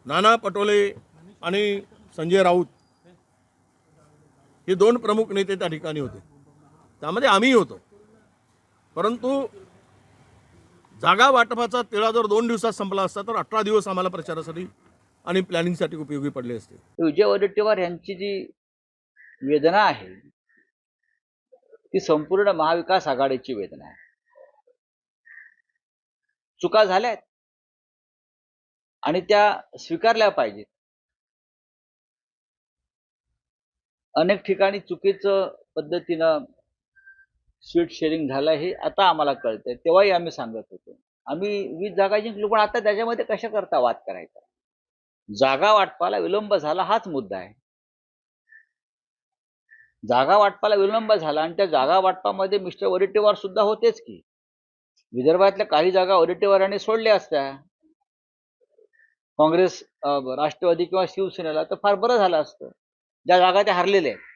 नाना पटोले आणि संजय राऊत हे दोन प्रमुख नेते त्या ठिकाणी होते, त्यामध्ये आम्ही होतो. परंतु जागा वाटपाचा तिळा जर 2 दिवसात संपला असता तर 18 दिवस आम्हाला प्रचारासाठी आणि प्लॅनिंगसाठी उपयोगी पडले असते. विजय वडेट्टीवार यांची जी वेदना आहे ती संपूर्ण महाविकास आघाडीची वेदना आहे. चुका झाल्यात आणि त्या स्वीकारल्या पाहिजेत. अनेक ठिकाणी चुकीचं पद्धतीनं सीट शेअरिंग झालं हे आता आम्हाला कळतंय. तेव्हाही आम्ही सांगत होतो आम्ही 20 जागा जिंकलो, पण आता त्याच्यामध्ये कशा करता वाद करायचा. जागा वाटपाला विलंब झाला हाच मुद्दा आहे. जागा वाटपाला विलंब झाला आणि त्या जागा वाटपामध्ये मिस्टर वडेट्टीवार सुद्धा होतेच की. विदर्भातल्या काही जागा वडेट्टीवारांनी सोडल्या असत्या काँग्रेस, राष्ट्रवादी किंवा शिवसेनेला, तर फार बरं झालं असतं. ज्या जागा त्या हरलेल्या आहेत.